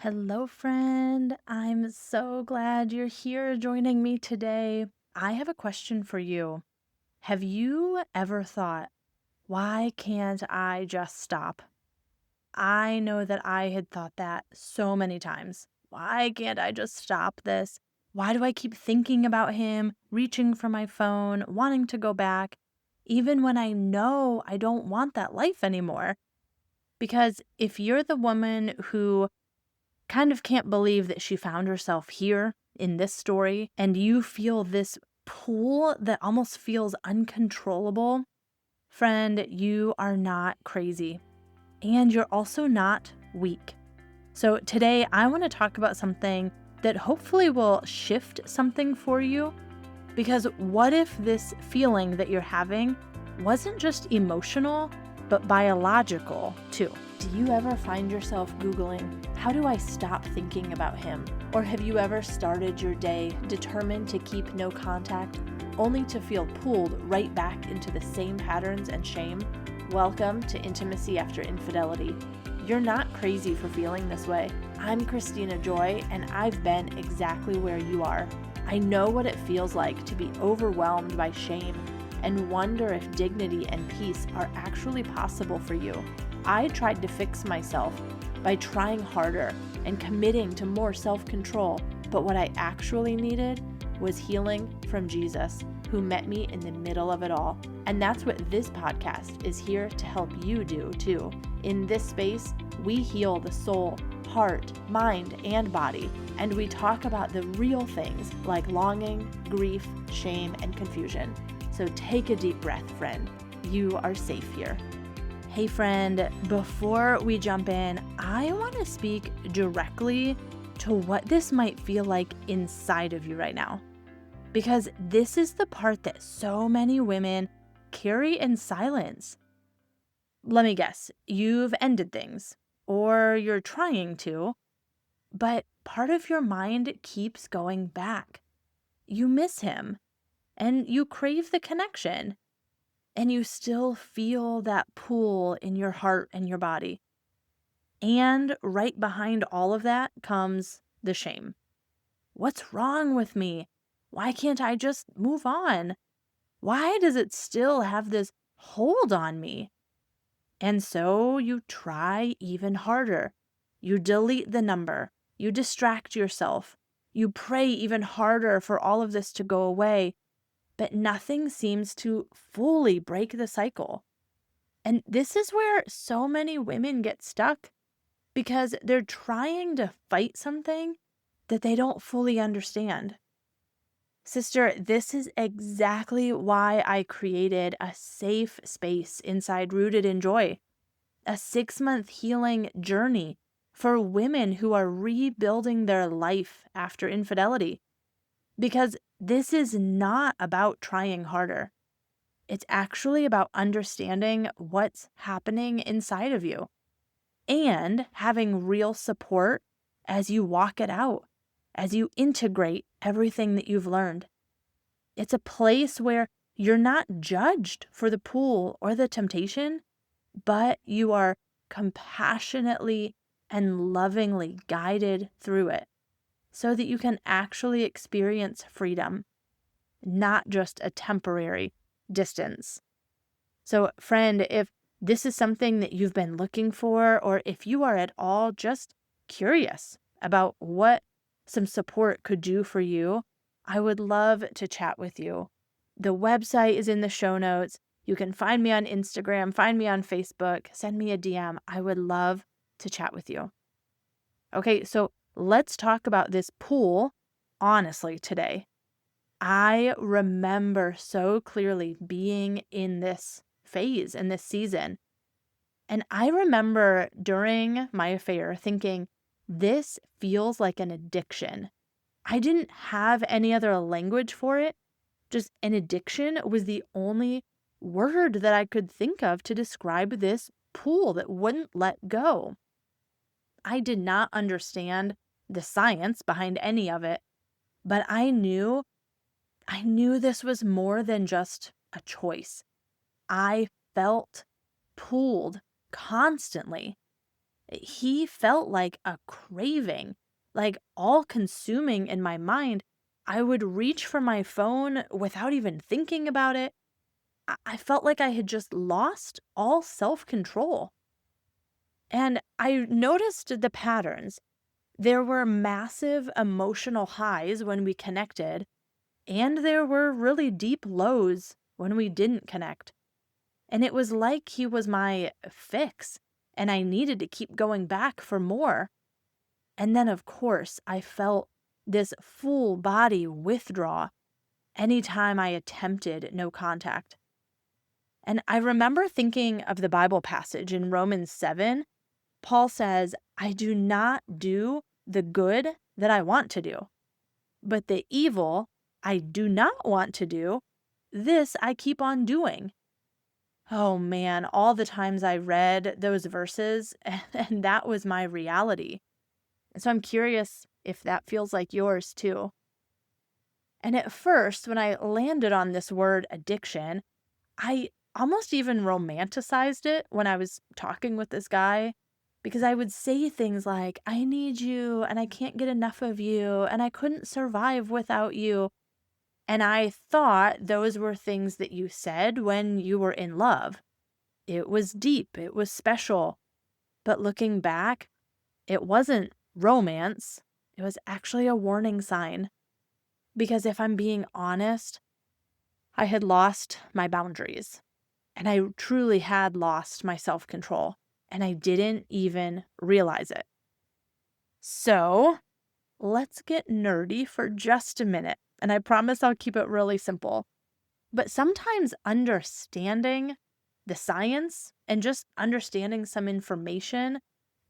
Hello, friend. I'm so glad you're here joining me today. I have a question for you. Have you ever thought, why can't I just stop? I know that I had thought that so many times. Why can't I just stop this? Why do I keep thinking about him, reaching for my phone, wanting to go back, even when I know I don't want that life anymore? Because if you're the woman who kind of can't believe that she found herself here in this story, and you feel this pull that almost feels uncontrollable, friend, you are not crazy. And you're also not weak. So today, I want to talk about something that hopefully will shift something for you. Because what if this feeling that you're having wasn't just emotional, but biological too? Do you ever find yourself Googling, how do I stop thinking about him? Or have you ever started your day determined to keep no contact, only to feel pulled right back into the same patterns and shame? Welcome to Intimacy After Infidelity. You're not crazy for feeling this way. I'm Christina Joy, and I've been exactly where you are. I know what it feels like to be overwhelmed by shame and wonder if dignity and peace are actually possible for you. I tried to fix myself by trying harder and committing to more self-control, but what I actually needed was healing from Jesus, who met me in the middle of it all. And that's what this podcast is here to help you do too. In this space, we heal the soul, heart, mind, and body, and we talk about the real things like longing, grief, shame, and confusion. So take a deep breath, friend. You are safe here. Hey, friend, before we jump in, I want to speak directly to what this might feel like inside of you right now. Because this is the part that so many women carry in silence. Let me guess, you've ended things, or you're trying to, but part of your mind keeps going back. You miss him, and you crave the connection, and you still feel that pull in your heart and your body. And right behind all of that comes the shame. What's wrong with me? Why can't I just move on? Why does it still have this hold on me? And so you try even harder. You delete the number. You distract yourself. You pray even harder for all of this to go away. But nothing seems to fully break the cycle. And this is where so many women get stuck because they're trying to fight something that they don't fully understand. Sister, this is exactly why I created a safe space inside Rooted in Joy, a 6-month healing journey for women who are rebuilding their life after infidelity. Because this is not about trying harder. It's actually about understanding what's happening inside of you and having real support as you walk it out, as you integrate everything that you've learned. It's a place where you're not judged for the pull or the temptation, but you are compassionately and lovingly guided through it so that you can actually experience freedom, not just a temporary distance. So, friend, if this is something that you've been looking for, or if you are at all just curious about what some support could do for you, I would love to chat with you. The website is in the show notes. You can find me on Instagram, find me on Facebook, send me a DM. I would love to chat with you. Okay, so let's talk about this pool honestly today. I remember so clearly being in this phase, in this season. And I remember during my affair thinking, this feels like an addiction. I didn't have any other language for it. Just an addiction was the only word that I could think of to describe this pull that wouldn't let go. I did not understand the science behind any of it, but I knew this was more than just a choice. I felt pulled constantly. He felt like a craving, like all consuming in my mind. I would reach for my phone without even thinking about it. I felt like I had just lost all self control. And I noticed the patterns. There were massive emotional highs when we connected, and there were really deep lows when we didn't connect. And it was like he was my fix, and I needed to keep going back for more. And then, of course, I felt this full body withdraw anytime I attempted no contact. And I remember thinking of the Bible passage in Romans 7. Paul says, I do not do the good that I want to do, but the evil I do not want to do, this I keep on doing. Oh man, all the times I read those verses, and that was my reality. And so I'm curious if that feels like yours too. And at first, when I landed on this word addiction, I almost even romanticized it when I was talking with this guy because I would say things like, I need you and I can't get enough of you and I couldn't survive without you. And I thought those were things that you said when you were in love. It was deep, it was special. But looking back, it wasn't romance, it was actually a warning sign. Because if I'm being honest, I had lost my boundaries and I truly had lost my self control and I didn't even realize it. So let's get nerdy for just a minute. And I promise I'll keep it really simple. But sometimes understanding the science and just understanding some information,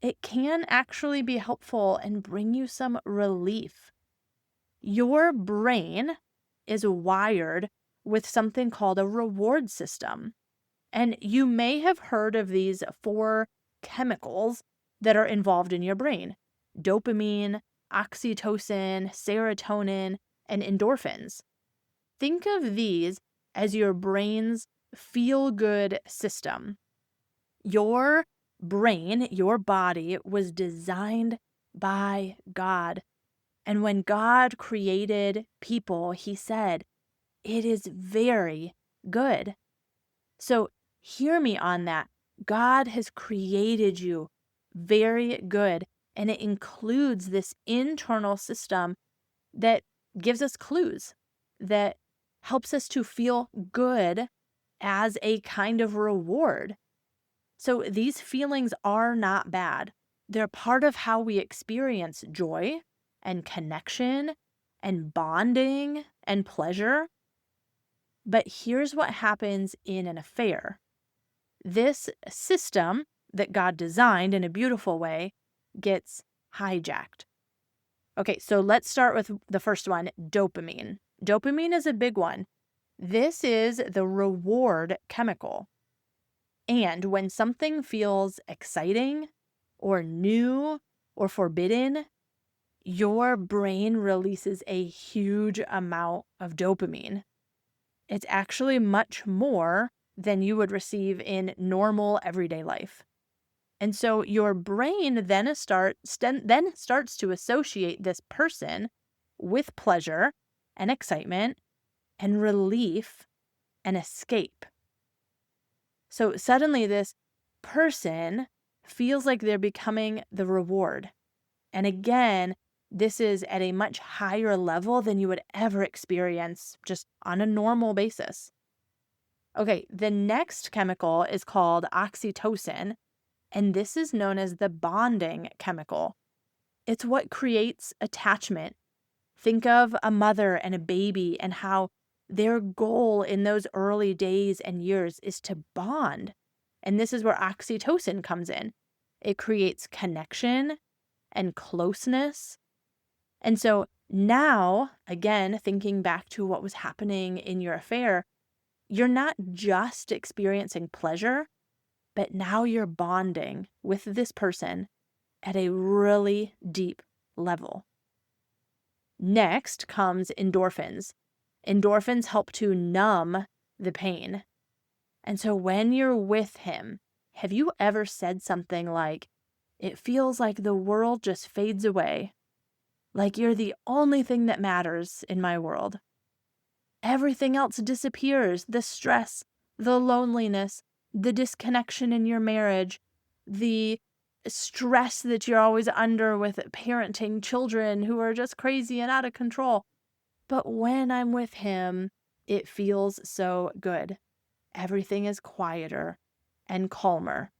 it can actually be helpful and bring you some relief. Your brain is wired with something called a reward system. And you may have heard of these 4 chemicals that are involved in your brain: dopamine, oxytocin, serotonin, and endorphins. Think of these as your brain's feel good system. Your brain, your body was designed by God. And when God created people, he said, it is very good. So hear me on that. God has created you very good, and it includes this internal system that gives us clues, that helps us to feel good as a kind of reward. So these feelings are not bad. They're part of how we experience joy and connection and bonding and pleasure. But here's what happens in an affair. This system that God designed in a beautiful way gets hijacked. Okay, so let's start with the first one, dopamine. Dopamine is a big one. This is the reward chemical. And when something feels exciting or new or forbidden, your brain releases a huge amount of dopamine. It's actually much more than you would receive in normal everyday life. And so your brain then starts to associate this person with pleasure and excitement and relief and escape. So suddenly this person feels like they're becoming the reward. And again, this is at a much higher level than you would ever experience just on a normal basis. Okay, the next chemical is called oxytocin, and this is known as the bonding chemical. It's what creates attachment. Think of a mother and a baby and how their goal in those early days and years is to bond. And this is where oxytocin comes in. It creates connection and closeness. And so now, again, thinking back to what was happening in your affair, you're not just experiencing pleasure, but now you're bonding with this person at a really deep level. Next comes endorphins. Endorphins help to numb the pain. And so when you're with him, have you ever said something like, It feels like the world just fades away, like you're the only thing that matters in my world. Everything else disappears, the stress, the loneliness, the disconnection in your marriage, the stress that you're always under with parenting children who are just crazy and out of control. But when I'm with him, it feels so good. Everything is quieter and calmer.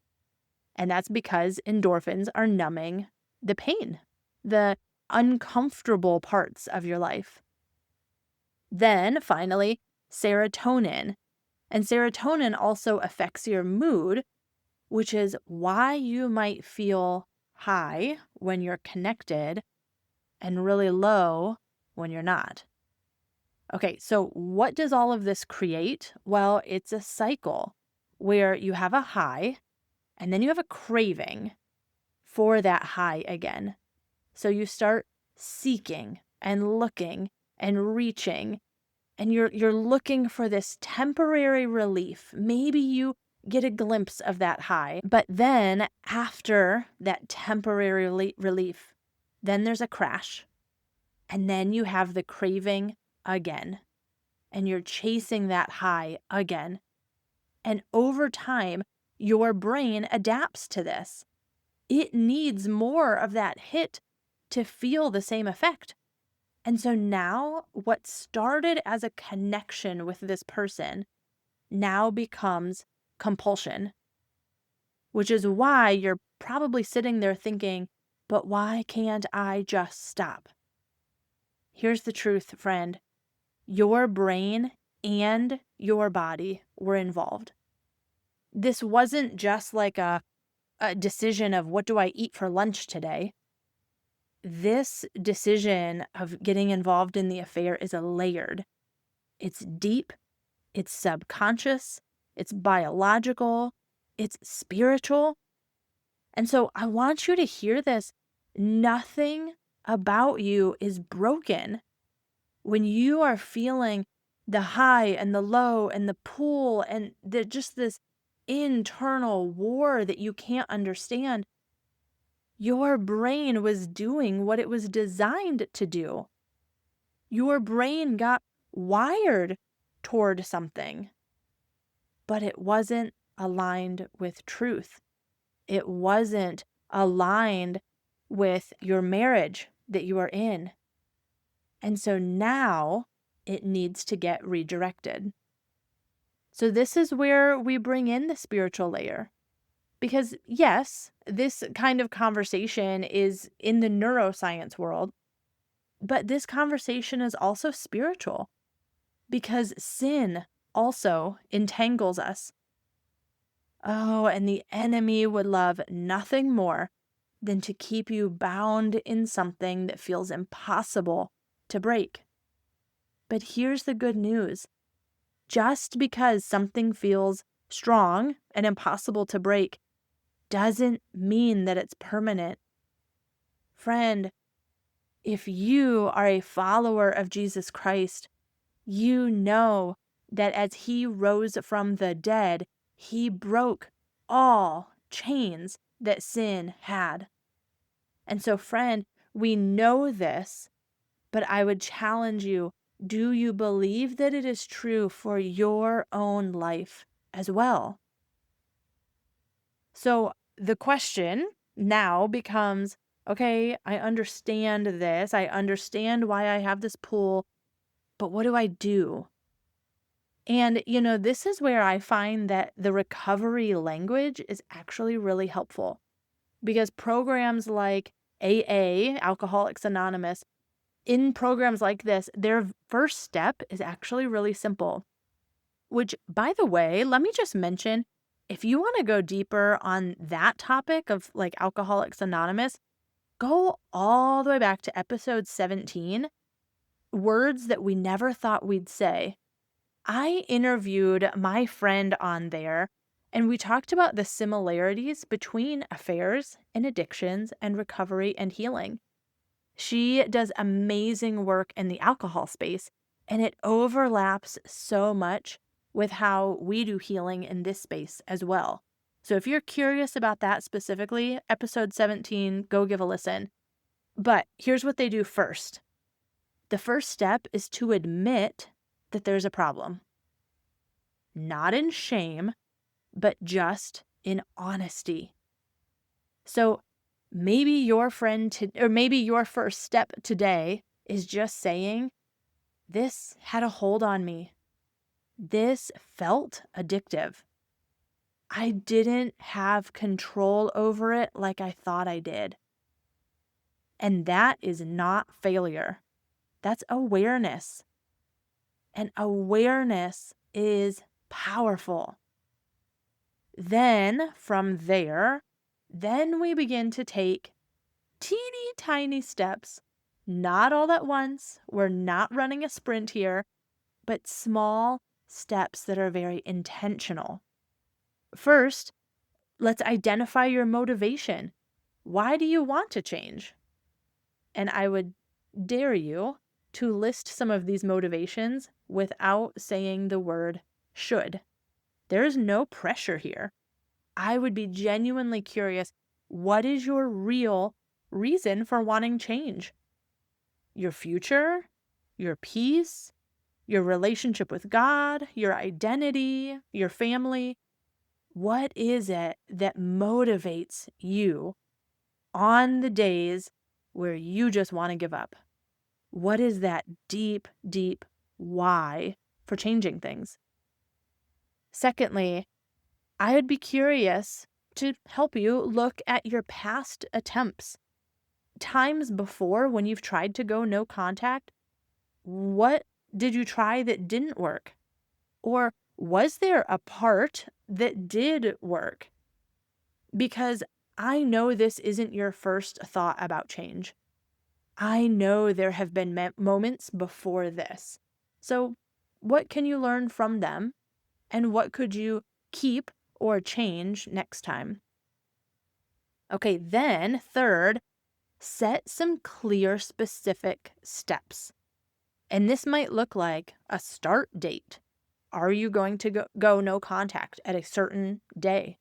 And that's because endorphins are numbing the pain, the uncomfortable parts of your life. Then finally, serotonin. And serotonin also affects your mood, which is why you might feel high when you're connected and really low when you're not. Okay, so what does all of this create? Well, it's a cycle where you have a high and then you have a craving for that high again. So you start seeking and looking and reaching, and you're looking for this temporary relief. Maybe you get a glimpse of that high, but then after that temporary relief, then there's a crash, and then you have the craving again, and you're chasing that high again. And over time, your brain adapts to this. It needs more of that hit to feel the same effect. And so now what started as a connection with this person now becomes compulsion, which is why you're probably sitting there thinking, but why can't I just stop? Here's the truth, friend. Your brain and your body were involved. This wasn't just like a decision of what do I eat for lunch today. This decision of getting involved in the affair is layered. It's deep, it's subconscious, it's biological, it's spiritual. And so I want you to hear this. Nothing about you is broken. When you are feeling the high and the low and the pull and just this internal war that you can't understand, your brain was doing what it was designed to do. Your brain got wired toward something, but it wasn't aligned with truth. It wasn't aligned with your marriage that you are in. And so now it needs to get redirected. So this is where we bring in the spiritual layer. Because yes, this kind of conversation is in the neuroscience world, but this conversation is also spiritual because sin also entangles us. Oh, and the enemy would love nothing more than to keep you bound in something that feels impossible to break. But here's the good news. Just because something feels strong and impossible to break doesn't mean that it's permanent. Friend, if you are a follower of Jesus Christ, you know that as he rose from the dead, he broke all chains that sin had. And so, friend, we know this, but I would challenge you, do you believe that it is true for your own life as well? So the question now becomes, okay, I understand this. I understand why I have this pull, but what do I do? And, this is where I find that the recovery language is actually really helpful because programs like AA, Alcoholics Anonymous, in programs like this, their first step is actually really simple. Which, by the way, let me just mention, if you want to go deeper on that topic of like Alcoholics Anonymous, go all the way back to episode 17, Words That We Never Thought We'd Say. I interviewed my friend on there, and we talked about the similarities between affairs and addictions and recovery and healing. She does amazing work in the alcohol space, and it overlaps so much with how we do healing in this space as well. So if you're curious about that specifically, episode 17, go give a listen. But here's what they do first. The first step is to admit that there's a problem. Not in shame, but just in honesty. So maybe your maybe your first step today is just saying, this had a hold on me. This felt addictive. I didn't have control over it like I thought I did. And that is not failure. That's awareness. And awareness is powerful. Then from there, then we begin to take teeny tiny steps, not all at once. We're not running a sprint here, but small steps that are very intentional. First, let's identify your motivation. Why do you want to change? And I would dare you to list some of these motivations without saying the word should. There is no pressure here. I would be genuinely curious, what is your real reason for wanting change? Your future? Your peace? Your relationship with God? Your identity? Your family? What is it that motivates you on the days where you just want to give up? What is that deep, deep why for changing things? Secondly, I would be curious to help you look at your past attempts. Times before when you've tried to go no contact, what did you try that didn't work? Or was there a part that did work? Because I know this isn't your first thought about change. I know there have been moments before this. So what can you learn from them? And what could you keep or change next time? Okay, then third, set some clear, specific steps. And this might look like a start date. Are you going to go no contact at a certain day?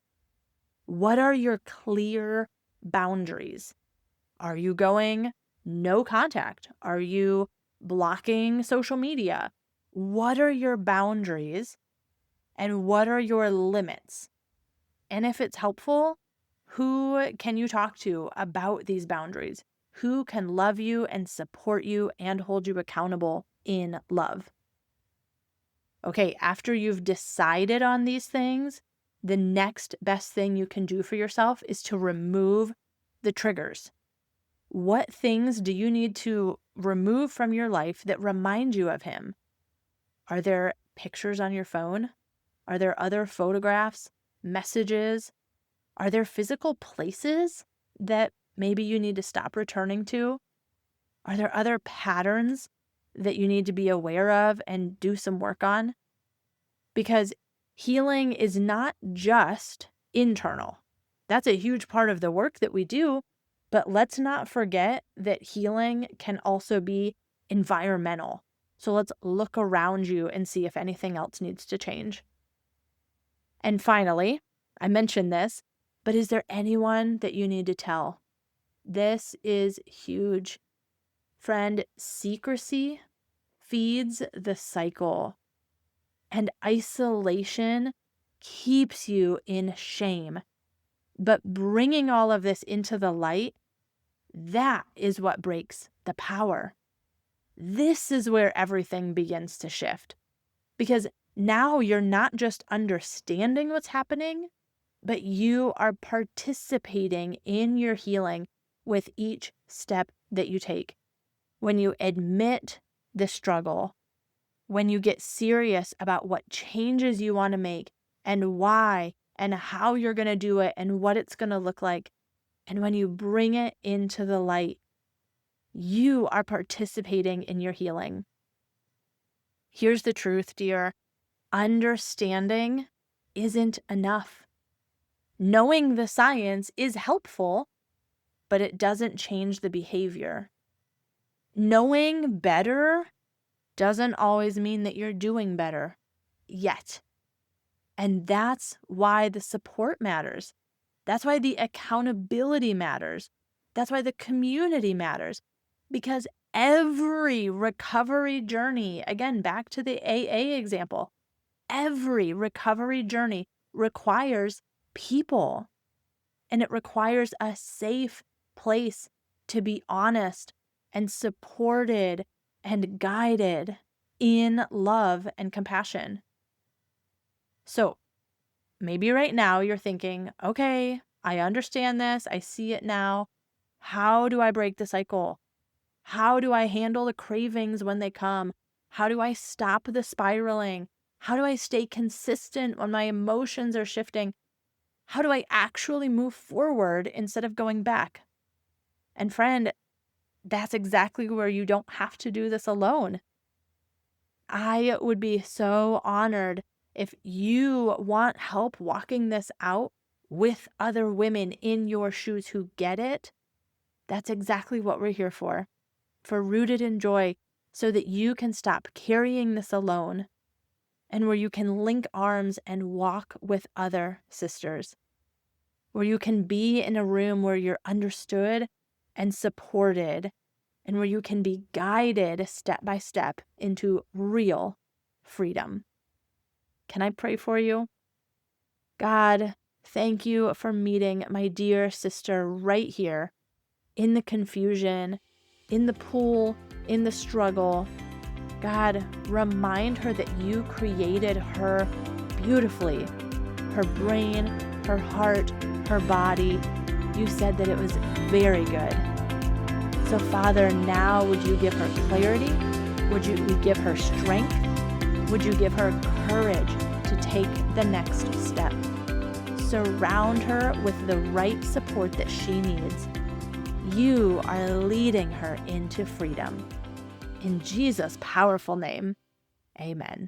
What are your clear boundaries? Are you going no contact? Are you blocking social media? What are your boundaries and what are your limits? And if it's helpful, who can you talk to about these boundaries? Who can love you and support you and hold you accountable in love? Okay, after you've decided on these things, the next best thing you can do for yourself is to remove the triggers. What things do you need to remove from your life that remind you of him? Are there pictures on your phone? Are there other photographs, messages? Are there physical places that maybe you need to stop returning to? Are there other patterns that you need to be aware of and do some work on? Because healing is not just internal. That's a huge part of the work that we do, but let's not forget that healing can also be environmental. So let's look around you and see if anything else needs to change. And finally, I mentioned this, but is there anyone that you need to tell? This is huge. Friend, secrecy feeds the cycle, and isolation keeps you in shame. But bringing all of this into the light, that is what breaks the power. This is where everything begins to shift. Because now you're not just understanding what's happening, but you are participating in your healing with each step that you take. When you admit the struggle, when you get serious about what changes you want to make and why and how you're going to do it and what it's going to look like, and when you bring it into the light, you are participating in your healing. Here's the truth, dear. Understanding isn't enough. Knowing the science is helpful, but it doesn't change the behavior. Knowing better doesn't always mean that you're doing better yet. And that's why the support matters. That's why the accountability matters. That's why the community matters. Because every recovery journey, again, back to the AA example, every recovery journey requires people, and it requires a safe place to be honest and supported and guided in love and compassion. So maybe right now you're thinking, okay, I understand this. I see it now. How do I break the cycle? How do I handle the cravings when they come? How do I stop the spiraling? How do I stay consistent when my emotions are shifting? How do I actually move forward instead of going back? And friend, that's exactly where you don't have to do this alone. I would be so honored if you want help walking this out with other women in your shoes who get it. That's exactly what we're here for Rooted in Joy, so that you can stop carrying this alone and where you can link arms and walk with other sisters, where you can be in a room where you're understood and supported, and where you can be guided step by step into real freedom. Can I pray for you? God, thank you for meeting my dear sister right here in the confusion, in the pool, in the struggle. God, remind her that you created her beautifully. Her brain, her heart, her body. You said that it was very good. So Father, now would you give her clarity? Would you give her strength? Would you give her courage to take the next step? Surround her with the right support that she needs. You are leading her into freedom. In Jesus' powerful name, amen.